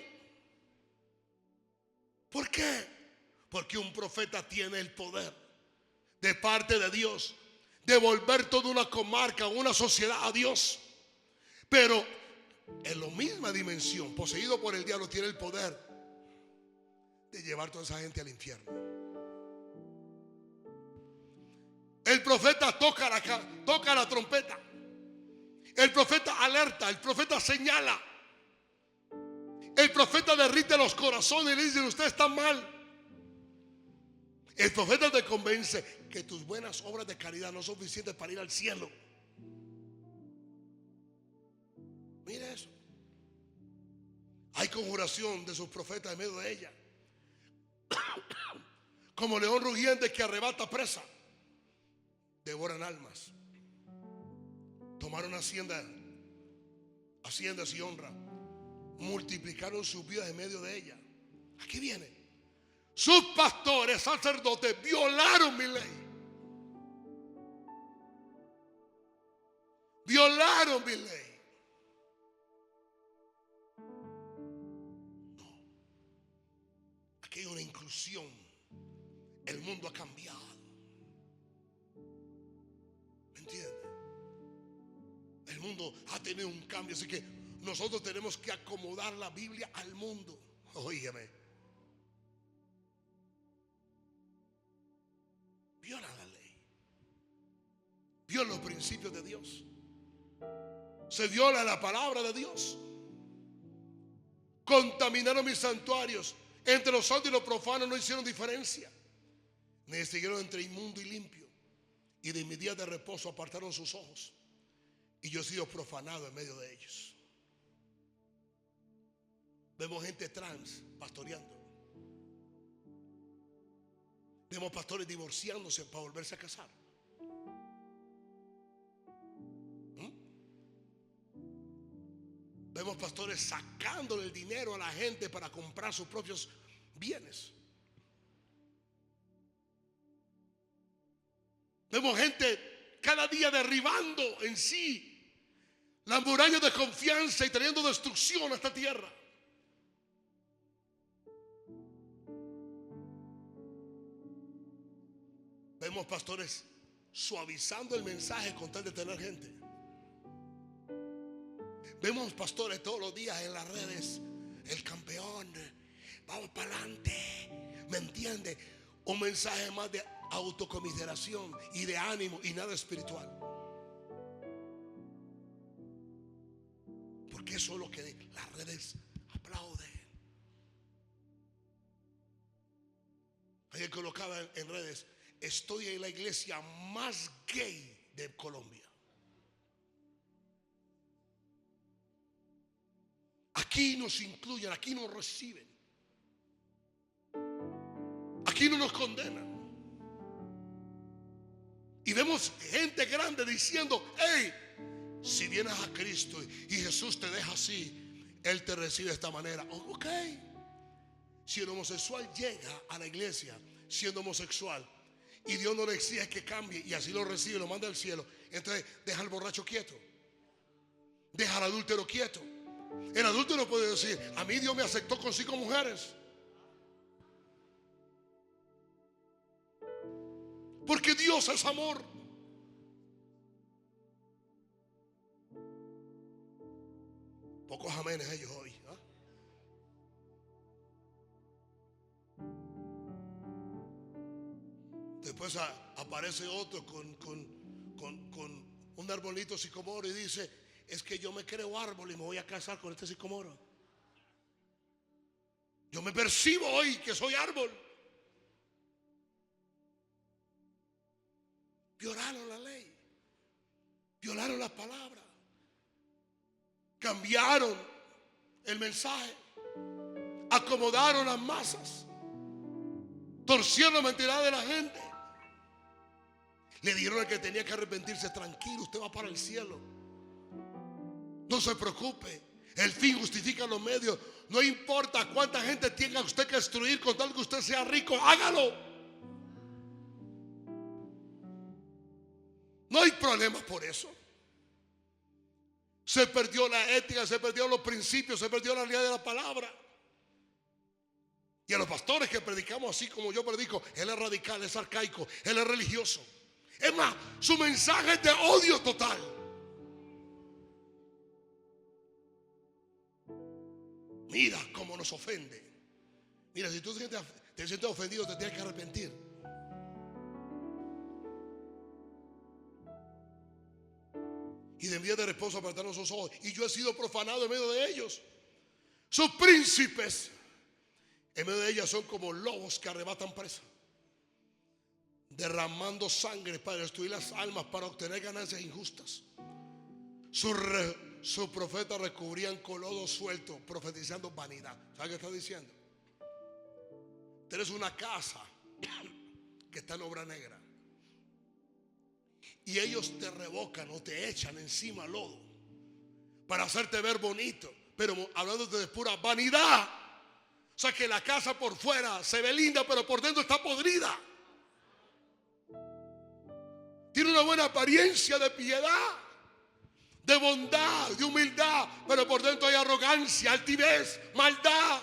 ¿Por qué? Porque un profeta tiene el poder de parte de Dios de volver toda una comarca, una sociedad a Dios. Pero en la misma dimensión, poseído por el diablo, tiene el poder de llevar toda esa gente al infierno. El profeta toca la trompeta. El profeta alerta. El profeta señala. El profeta derrite los corazones y le dice: usted está mal. El profeta te convence que tus buenas obras de caridad no son suficientes para ir al cielo. Mira eso. Hay conjuración de sus profetas en medio de ella. Como león rugiente que arrebata presa, devoran almas. Tomaron haciendas y honra. Multiplicaron sus vidas en medio de ella. Aquí viene. Sus pastores, sacerdotes, violaron mi ley. Violaron mi ley. No. Aquí hay una inclusión. El mundo ha cambiado. ¿Me entiendes? El mundo ha tenido un cambio. Así que nosotros tenemos que acomodar la Biblia al mundo. Óigame. Viola la ley. Viola los principios de Dios. Se viola la palabra de Dios. Contaminaron mis santuarios. Entre los santos y los profanos no hicieron diferencia. Me distinguieron entre inmundo y limpio. Y de mi día de reposo apartaron sus ojos. Y yo he sido profanado en medio de ellos. Vemos gente trans pastoreando. Vemos pastores divorciándose para volverse a casar. Vemos pastores sacándole el dinero a la gente para comprar sus propios bienes. Vemos gente cada día derribando en sí las murallas de confianza y trayendo destrucción a esta tierra. Vemos pastores suavizando el mensaje con tal de tener gente. Vemos pastores todos los días en las redes: el campeón, vamos para adelante. ¿Me entiende? un mensaje más de autocomiseración y de ánimo y nada espiritual. Porque eso es lo que las redes aplauden. Ayer colocaba en redes: estoy en la iglesia más gay de Colombia. Aquí nos incluyen, aquí nos reciben, aquí no nos condenan. Y vemos gente grande diciendo: hey, si vienes a Cristo y Jesús te deja así, Él te recibe de esta manera. Oh, ok. Si el homosexual llega a la iglesia siendo homosexual y Dios no le exige que cambie y así lo recibe, lo manda al cielo, entonces deja al borracho quieto, deja al adúltero quieto. El adúltero puede decir: a mí Dios me aceptó con 5 mujeres. Porque Dios es amor. Pocos amenes ellos hoy, ¿eh? Después aparece otro con un arbolito sicomoro y dice: es que yo me creo árbol y me voy a casar con este sicomoro. Yo me percibo hoy que soy árbol. Violaron la ley, violaron la palabra, cambiaron el mensaje, acomodaron las masas, torcieron la mentira de la gente. Le dijeron al que tenía que arrepentirse: tranquilo, usted va para el cielo, no se preocupe, el fin justifica los medios. No importa cuánta gente tenga usted que destruir, con tal que usted sea rico, hágalo. No hay problema por eso. Se perdió la ética, se perdió los principios, se perdió la realidad de la palabra. Y a los pastores que predicamos así como yo predico: él es radical, es arcaico, él es religioso. Es más, su mensaje es de odio total. Mira cómo nos ofende. Mira, si tú te sientes ofendido, te tienes que arrepentir. Y de envidia de esposo apartaron sus ojos, y yo he sido profanado en medio de ellos. Sus príncipes en medio de ellas son como lobos que arrebatan presa, derramando sangre para destruir las almas, para obtener ganancias injustas. Sus profetas recubrían con lodo suelto, profetizando vanidad. ¿Sabes qué está diciendo? Tienes una casa que está en obra negra y ellos te revocan o te echan encima lodo para hacerte ver bonito, pero hablándote de pura vanidad. O sea que la casa por fuera se ve linda, pero por dentro está podrida. Tiene una buena apariencia de piedad, de bondad, de humildad, pero por dentro hay arrogancia, altivez, maldad.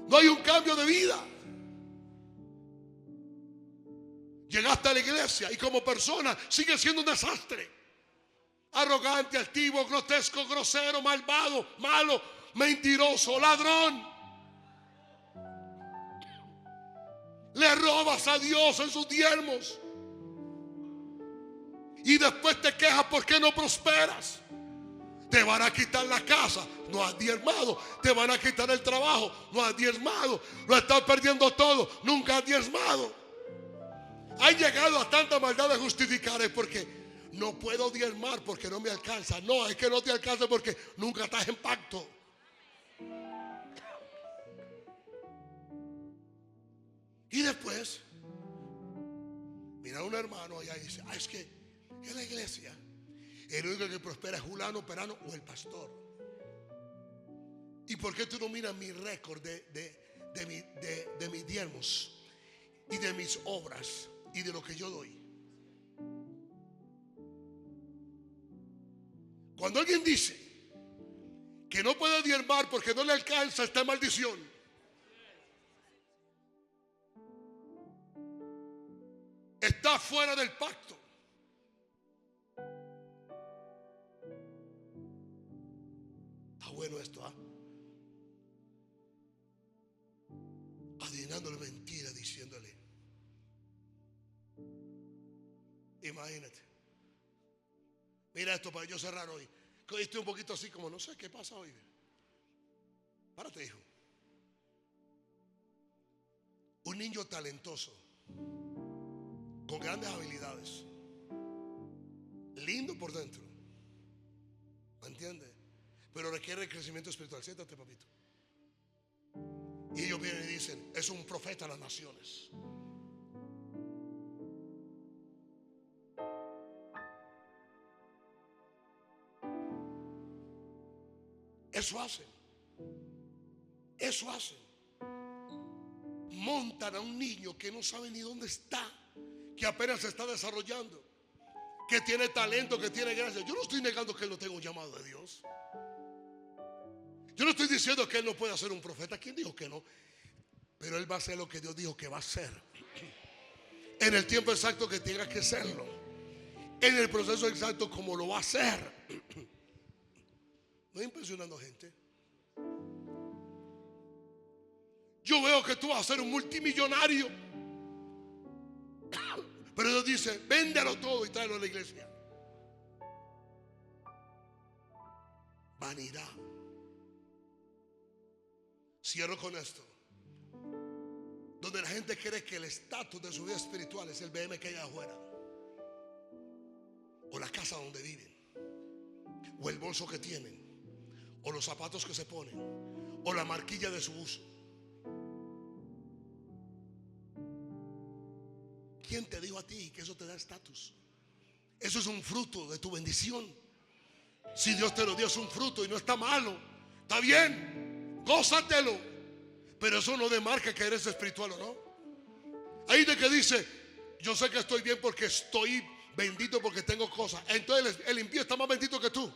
No hay un cambio de vida. Llegaste a la iglesia y como persona sigue siendo un desastre. Arrogante, altivo, grotesco, grosero, malvado, malo, mentiroso, ladrón. Le robas a Dios en sus diezmos y después te quejas porque no prosperas. Te van a quitar la casa, no has diezmado. Te van a quitar el trabajo, no has diezmado. Lo estás perdiendo todo, nunca has diezmado. Han llegado a tanta maldad de justificar: es porque no puedo diezmar porque no me alcanza. No, es que no te alcanza porque nunca estás en pacto. Y después mira a un hermano allá y dice: es que en la iglesia el único que prospera es fulano, perano o el pastor. ¿Y por qué tú no miras mi récord de mis diezmos y de mis obras y de lo que yo doy? Cuando alguien dice que no puede diezmar porque no le alcanza, está en maldición. Está fuera del pacto. Está bueno esto, ¿ah? hablándole mentira, diciéndole. Imagínate. Mira esto para yo cerrar hoy. Que hoy estoy un poquito así como no sé qué pasa hoy. Párate, hijo. Un niño talentoso, con grandes habilidades, lindo por dentro, ¿me entiendes? Pero requiere crecimiento espiritual. Siéntate, papito. Y ellos vienen y dicen: es un profeta a las naciones. Eso hacen. Eso hacen. Montan a un niño que no sabe ni dónde está, que apenas se está desarrollando, que tiene talento, que tiene gracia. Yo no estoy negando que él no tenga un llamado de Dios. Yo no estoy diciendo que él no pueda ser un profeta. ¿Quién dijo que no? Pero él va a hacer lo que Dios dijo que va a hacer, en el tiempo exacto que tenga que serlo, en el proceso exacto como lo va a hacer. No impresionando gente. Yo veo que tú vas a ser un multimillonario, pero Dios dice: véndelo todo y tráelo a la iglesia. Vanidad. Cierro con esto. Donde la gente cree que el estatus de su vida espiritual es el BM que hay afuera, o la casa donde viven, o el bolso que tienen, o los zapatos que se ponen, o la marquilla de su uso. ¿Quién te dijo a ti que eso te da estatus? Eso es un fruto de tu bendición. Si Dios te lo dio, es un fruto y no está malo. Está bien, gózatelo. Pero eso no demarca que eres espiritual o no. Ahí de que dice: yo sé que estoy bien porque estoy bendito, porque tengo cosas. Entonces el impío está más bendito que tú.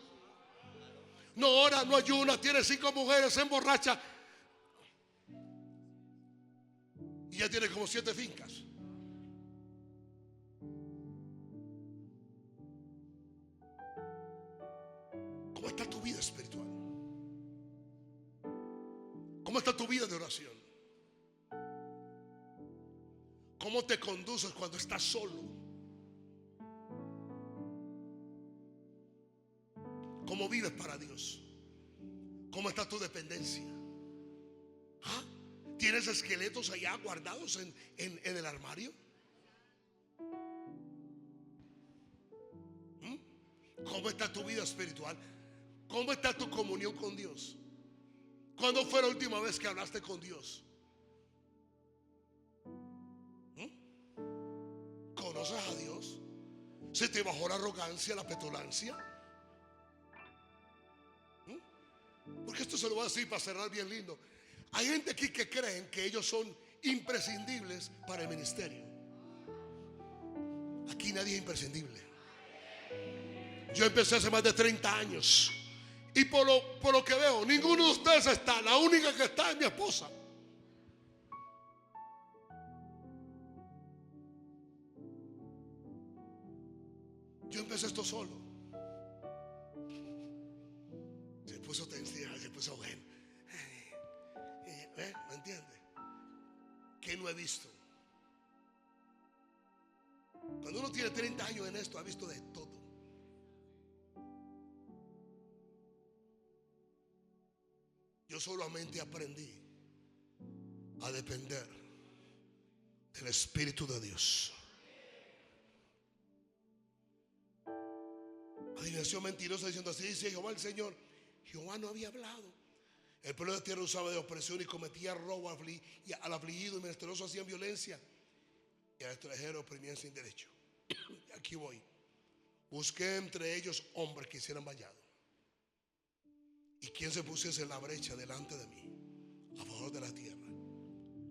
No ora, no ayuna, tiene 5 mujeres, se emborracha y ya tiene como 7 fincas. ¿Cómo está tu vida espiritual? ¿Cómo está tu vida de oración? ¿Cómo te conduces cuando estás solo? ¿Cómo vives para Dios? ¿Cómo está tu dependencia? ¿Ah? ¿Tienes esqueletos allá guardados en el armario? ¿Cómo está tu vida espiritual? ¿Cómo está tu comunión con Dios? ¿Cuándo fue la última vez que hablaste con Dios? ¿Conoces a Dios? ¿Se te bajó la arrogancia, la petulancia? Porque esto se lo voy a decir para cerrar bien lindo. Hay gente aquí que creen que ellos son imprescindibles para el ministerio. Aquí nadie es imprescindible. Yo empecé hace más de 30 años y por lo que veo, ninguno de ustedes está. La única que está es mi esposa. Yo empecé esto solo. Se puso tensión, se puso bueno. ¿Me entiende? ¿Qué no he visto? Cuando uno tiene 30 años en esto, ha visto de todo. Yo solamente aprendí a depender del Espíritu de Dios. Adivinación mentirosa diciendo: así dice Jehová el Señor. Jehová no había hablado. El pueblo de tierra usaba de opresión y cometía robo al afligido, y menesteroso hacían violencia, y al extranjero oprimían sin derecho. Aquí voy. Busqué entre ellos hombres que hicieran vallado, y quien se pusiese en la brecha delante de mí a favor de la tierra,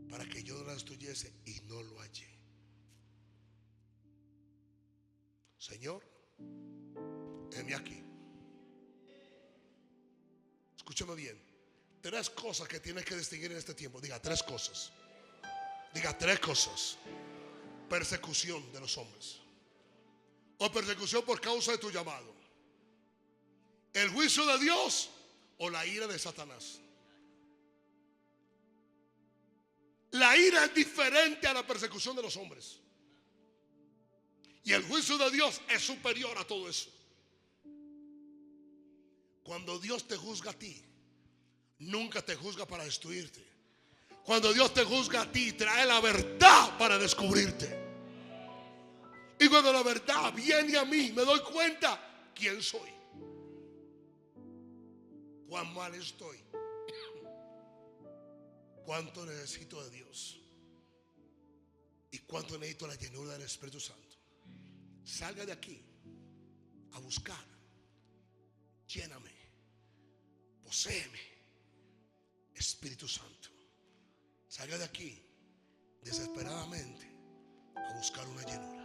para que yo no la destruyese, y no lo hallé. Señor, heme aquí. Escúchame bien. 3 cosas que tienes que distinguir en este tiempo. Diga 3 cosas. Diga 3 cosas. Persecución de los hombres, o persecución por causa de tu llamado, el juicio de Dios o la ira de Satanás. La ira es diferente a la persecución de los hombres. Y el juicio de Dios es superior a todo eso. Cuando Dios te juzga a ti, nunca te juzga para destruirte. Cuando Dios te juzga a ti, trae la verdad para descubrirte. Y cuando la verdad viene a mí, me doy cuenta quién soy, cuán mal estoy, cuánto necesito de Dios y cuánto necesito la llenura del Espíritu Santo. Salga de aquí a buscar. Lléname, poséeme, Espíritu Santo. Salga de aquí desesperadamente a buscar una llenura.